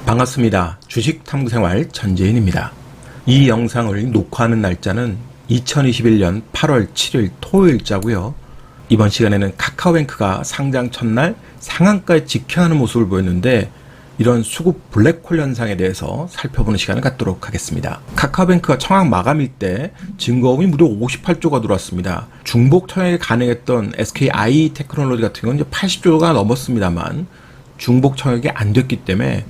반갑습니다. 주식탐구생활 전재인입니다. 이 영상을 녹화하는 날짜는 2021년 8월 7일 토요일자고요. 이번 시간에는 카카오뱅크가 상장 첫날 상한가에 직행하는 모습을 보였는데 이런 수급 블랙홀 현상에 대해서 살펴보는 시간을 갖도록 하겠습니다. 카카오뱅크가 청약 마감일 때 증거금이 무려 58조가 들어왔습니다. 중복 청약이 가능했던 SKI 테크놀로지 같은 경우는 이제 80조가 넘었습니다만 중복 청약이 안 됐기 때문에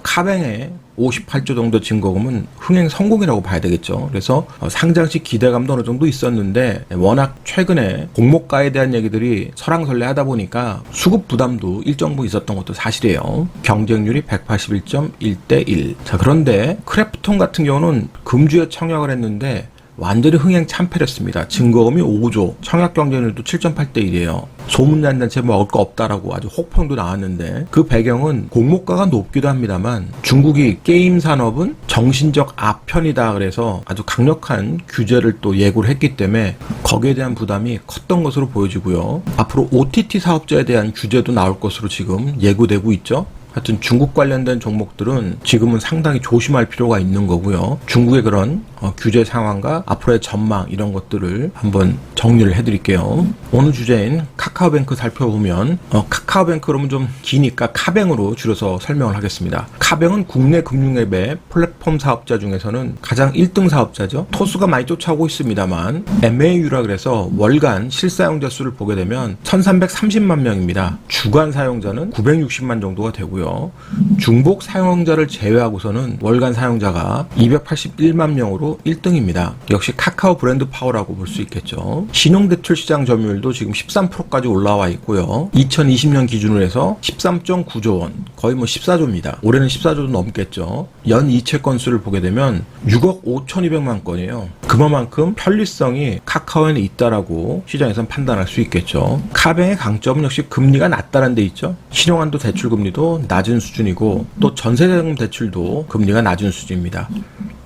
카뱅의 58조 정도 증거금은 흥행 성공이라고 봐야 되겠죠. 그래서 상장 시 기대감도 어느 정도 있었는데 워낙 최근에 공모가에 대한 얘기들이 설왕설래하다 보니까 수급 부담도 일정 부분 있었던 것도 사실이에요. 경쟁률이 181.1대 1. 자, 그런데 크래프톤 같은 경우는 금주에 청약을 했는데 완전히 흥행 참패했습니다. 증거금이 5조, 청약 경쟁률도 7.8대 1이에요. 소문난단체 먹을 거 없다라고 아주 혹평도 나왔는데 그 배경은 공모가가 높기도 합니다만 중국이 게임 산업은 정신적 아편이다 그래서 아주 강력한 규제를 또 예고를 했기 때문에 거기에 대한 부담이 컸던 것으로 보여지고요. 앞으로 OTT 사업자에 대한 규제도 나올 것으로 지금 예고되고 있죠. 하여튼 중국 관련된 종목들은 지금은 상당히 조심할 필요가 있는 거고요. 중국의 그런 규제 상황과 앞으로의 전망 이런 것들을 한번 정리를 해드릴게요. 오늘 주제인 카카오뱅크 살펴보면 카카오뱅크 그러면 좀 기니까 카뱅으로 줄여서 설명을 하겠습니다. 카뱅은 국내 금융앱의 플랫폼 사업자 중에서는 가장 1등 사업자죠. 토수가 많이 쫓아오고 있습니다만 MAU라 그래서 월간 실사용자 수를 보게 되면 1330만 명입니다. 주간 사용자는 960만 정도가 되고요. 중복 사용자를 제외하고서는 월간 사용자가 281만 명으로 1등입니다. 역시 카카오 브랜드 파워라고 볼 수 있겠죠. 신용대출 시장 점유율도 지금 13%까지 올라와 있고요. 2020년 기준으로 해서 13.9조 원, 거의 14조입니다. 올해는 14조도 넘겠죠. 연 이체 건수를 보게 되면 6억 5,200만 건이에요. 그만큼 편리성이 카카오에는 있다라고 시장에서는 판단할 수 있겠죠. 카뱅의 강점은 역시 금리가 낮다는 데 있죠. 신용한도 대출 금리도 낮은 수준이고 또 전세자금 대출도 금리가 낮은 수준입니다.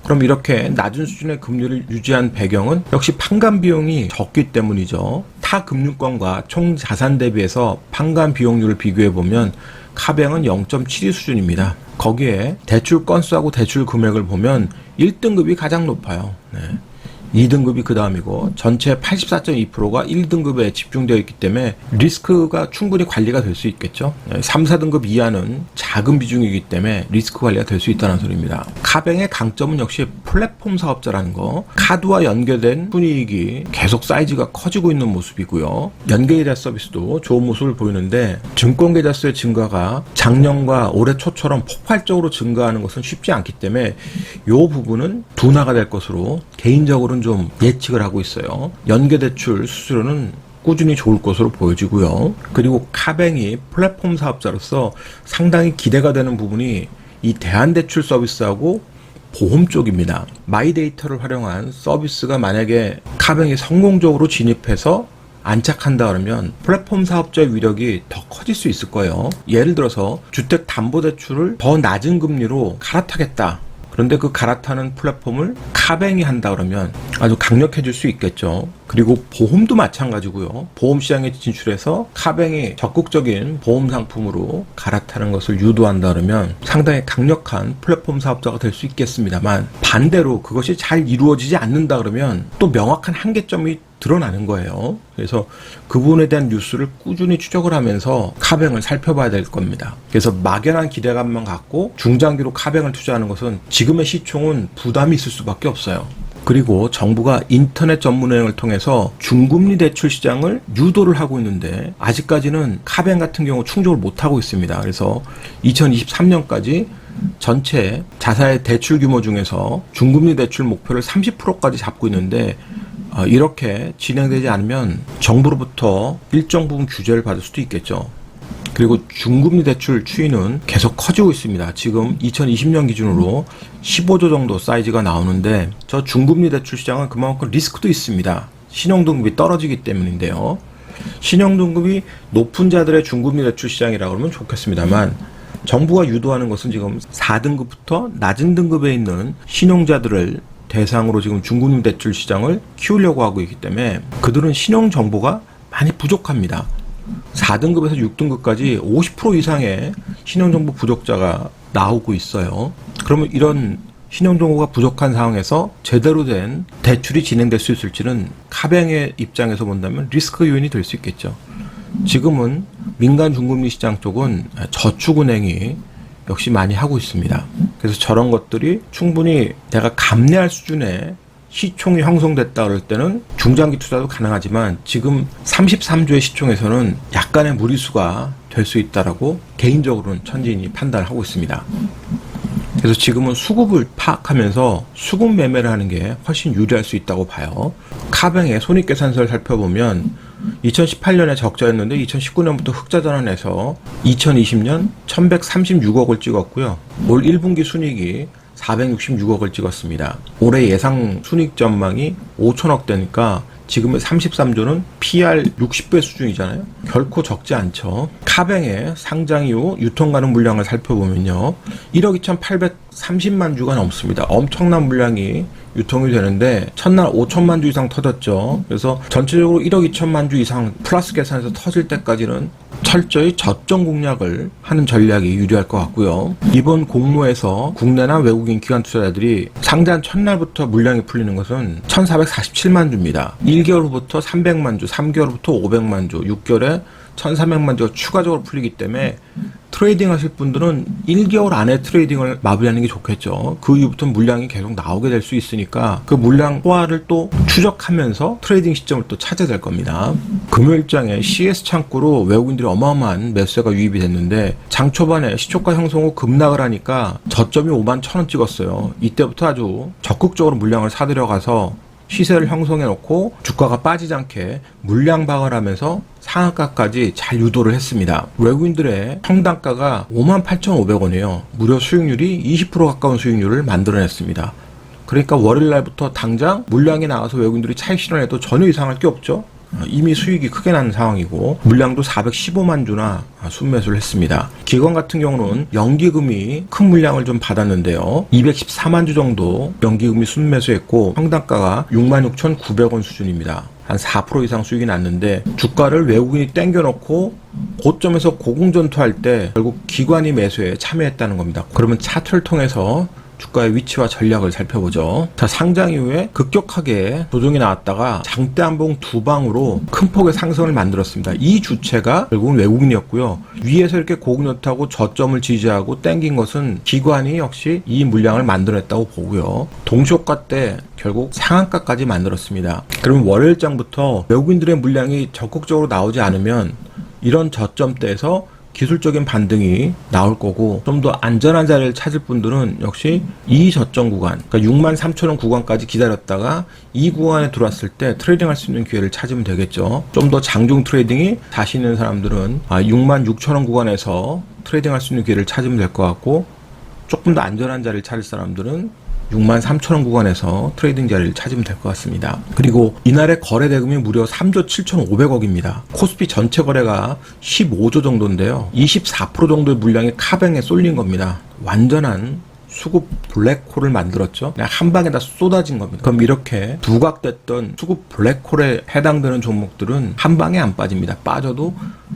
그럼 이렇게 낮은 수준의 금리를 유지한 배경은 역시 판관 비용이 적기 때문이죠. 타 금융권과 총 자산 대비해서 판관 비용률을 비교해보면 카뱅은 0.72 수준입니다. 거기에 대출 건수하고 대출 금액을 보면 1등급이 가장 높아요. 2등급이 그 다음이고 전체 84.2%가 1등급에 집중되어 있기 때문에 리스크가 충분히 관리가 될 수 있겠죠. 3, 4등급 이하는 작은 비중이기 때문에 리스크 관리가 될 수 있다는 소리입니다. 카뱅의 강점은 역시 플랫폼 사업자라는 거, 카드와 연계된 순이익이 계속 사이즈가 커지고 있는 모습이고요. 연계계좌 서비스도 좋은 모습을 보이는데 증권계좌수의 증가가 작년과 올해 초처럼 폭발적으로 증가하는 것은 쉽지 않기 때문에 이 부분은 둔화가 될 것으로 개인적으로는 좀 예측을 하고 있어요. 연계대출 수수료는 꾸준히 좋을 것으로 보여지고요. 그리고 카뱅이 플랫폼 사업자로서 상당히 기대가 되는 부분이 이 대한대출 서비스하고 보험 쪽입니다. 마이데이터를 활용한 서비스가 만약에 카뱅이 성공적으로 진입해서 안착한다 그러면 플랫폼 사업자의 위력이 더 커질 수 있을 거예요. 예를 들어서 주택담보대출을 더 낮은 금리로 갈아타겠다. 그런데 그 갈아타는 플랫폼을 카뱅이 한다 그러면 아주 강력해질 수 있겠죠. 그리고 보험도 마찬가지고요. 보험 시장에 진출해서 카뱅이 적극적인 보험 상품으로 갈아타는 것을 유도한다 그러면 상당히 강력한 플랫폼 사업자가 될 수 있겠습니다만 반대로 그것이 잘 이루어지지 않는다 그러면 또 명확한 한계점이 드러나는 거예요. 그래서 그 부분에 대한 뉴스를 꾸준히 추적을 하면서 카뱅을 살펴봐야 될 겁니다. 그래서 막연한 기대감만 갖고 중장기로 카뱅을 투자하는 것은 지금의 시총은 부담이 있을 수밖에 없어요. 그리고 정부가 인터넷 전문은행을 통해서 중금리 대출 시장을 유도를 하고 있는데 아직까지는 카뱅 같은 경우 충족을 못하고 있습니다. 그래서 2023년까지 전체 자사의 대출 규모 중에서 중금리 대출 목표를 30%까지 잡고 있는데 이렇게 진행되지 않으면 정부로부터 일정 부분 규제를 받을 수도 있겠죠. 그리고 중금리 대출 추이는 계속 커지고 있습니다. 지금 2020년 기준으로 15조 정도 사이즈가 나오는데 저 중금리 대출 시장은 그만큼 리스크도 있습니다. 신용등급이 떨어지기 때문인데요. 신용등급이 높은 자들의 중금리 대출 시장이라고 하면 좋겠습니다만 정부가 유도하는 것은 지금 4등급부터 낮은 등급에 있는 신용자들을 대상으로 지금 중금리 대출 시장을 키우려고 하고 있기 때문에 그들은 신용 정보가 많이 부족합니다. 4등급에서 6등급까지 50% 이상의 신용정보 부족자가 나오고 있어요. 그러면 이런 신용정보가 부족한 상황에서 제대로 된 대출이 진행될 수 있을지는 카뱅의 입장에서 본다면 리스크 요인이 될 수 있겠죠. 지금은 민간 중금리 시장 쪽은 저축은행이 역시 많이 하고 있습니다. 그래서 저런 것들이 충분히 내가 감내할 수준의 시총이 형성됐다 그럴 때는 중장기 투자도 가능하지만 지금 33조의 시총에서는 약간의 무리수가 될 수 있다라고 개인적으로는 천지인이 판단을 하고 있습니다. 그래서 지금은 수급을 파악하면서 수급 매매를 하는 게 훨씬 유리할 수 있다고 봐요. 카뱅의 손익계산서를 살펴보면 2018년에 적자였는데 2019년부터 흑자 전환해서 2020년 1136억을 찍었고요. 올 1분기 순이익이 466억을 찍었습니다. 올해 예상 순익 전망이 5천억 되니까 지금의 33조는 PR 60배 수준이잖아요. 결코 적지 않죠. 카뱅의 상장 이후 유통 가능 물량을 살펴보면요. 1억 2,830만 주가 넘습니다. 엄청난 물량이 유통이 되는데 첫날 5천만 주 이상 터졌죠. 그래서 전체적으로 1억 2천만 주 이상 플러스 계산해서 터질 때까지는 철저히 저점 공략을 하는 전략이 유리할 것 같고요. 이번 공모에서 국내나 외국인 기관 투자자들이 상장 첫날부터 물량이 풀리는 것은 1,447만 주입니다. 1개월 후부터 300만 주, 3개월 후부터 500만 주, 6개월에 1,400만 주가 추가적으로 풀리기 때문에 트레이딩 하실 분들은 1개월 안에 트레이딩을 마무리하는 게 좋겠죠. 그 이후부터 물량이 계속 나오게 될 수 있으니까 그 물량 호화를 또 추적하면서 트레이딩 시점을 또 찾아야 될 겁니다. 금요일장에 CS 창구로 외국인들이 어마어마한 매수세가 유입이 됐는데 장 초반에 시초가 형성 후 급락을 하니까 저점이 51,000원 찍었어요. 이때부터 아주 적극적으로 물량을 사들여가서 시세를 형성해 놓고 주가가 빠지지 않게 물량 방어를 하면서 상한가까지 잘 유도를 했습니다. 외국인들의 평단가가 58,500원이에요. 무려 수익률이 20% 가까운 수익률을 만들어냈습니다. 그러니까 월요일날부터 당장 물량이 나와서 외국인들이 차익 실현해도 전혀 이상할 게 없죠. 이미 수익이 크게 난 상황이고 물량도 415만 주나 순매수를 했습니다. 기관 같은 경우는 연기금이 큰 물량을 좀 받았는데요. 214만 주 정도 연기금이 순매수했고 평단가가 66,900원 수준입니다. 한 4% 이상 수익이 났는데 주가를 외국인이 땡겨놓고 고점에서 고공전투할 때 결국 기관이 매수에 참여했다는 겁니다. 그러면 차트를 통해서 주가의 위치와 전략을 살펴보죠. 자, 상장 이후에 급격하게 조정이 나왔다가 장대 한봉 두 방으로 큰 폭의 상승을 만들었습니다. 이 주체가 결국은 외국인이었고요. 위에서 이렇게 고공전투하고 저점을 지지하고 땡긴 것은 기관이 역시 이 물량을 만들어냈다고 보고요. 동시효과 때 결국 상한가까지 만들었습니다. 그럼 월요일장부터 외국인들의 물량이 적극적으로 나오지 않으면 이런 저점대에서 기술적인 반등이 나올 거고 좀 더 안전한 자리를 찾을 분들은 역시 이 저점 구간, 그러니까 63,000원 구간까지 기다렸다가 이 구간에 들어왔을 때 트레이딩할 수 있는 기회를 찾으면 되겠죠. 좀 더 장중 트레이딩이 자신 있는 사람들은 66,000원 구간에서 트레이딩할 수 있는 기회를 찾으면 될 것 같고 조금 더 안전한 자리를 찾을 사람들은 63,000원 구간에서 트레이딩 자리를 찾으면 될 것 같습니다. 그리고 이날의 거래 대금이 무려 3조 7,500억입니다. 코스피 전체 거래가 15조 정도인데요. 24% 정도의 물량이 카뱅에 쏠린 겁니다. 완전한 수급 블랙홀을 만들었죠. 그냥 한 방에 다 쏟아진 겁니다. 그럼 이렇게 부각됐던 수급 블랙홀에 해당되는 종목들은 한 방에 안 빠집니다. 빠져도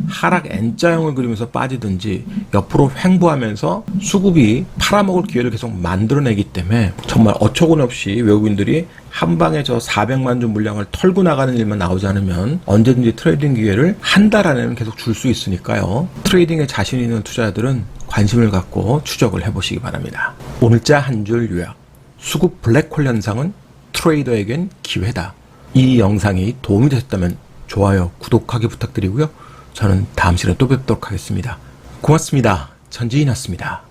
하락 N자형을 그리면서 빠지든지 옆으로 횡보하면서 수급이 팔아먹을 기회를 계속 만들어내기 때문에 정말 어처구니없이 외국인들이 한 방에 저 400만 주 물량을 털고 나가는 일만 나오지 않으면 언제든지 트레이딩 기회를 한 달 안에는 계속 줄 수 있으니까요. 트레이딩에 자신 있는 투자자들은 관심을 갖고 추적을 해보시기 바랍니다. 오늘자 한 줄 요약. 수급 블랙홀 현상은 트레이더에겐 기회다. 이 영상이 도움이 되셨다면 좋아요, 구독하기 부탁드리고요. 저는 다음 시간에 또 뵙도록 하겠습니다. 고맙습니다. 전지인이었습니다.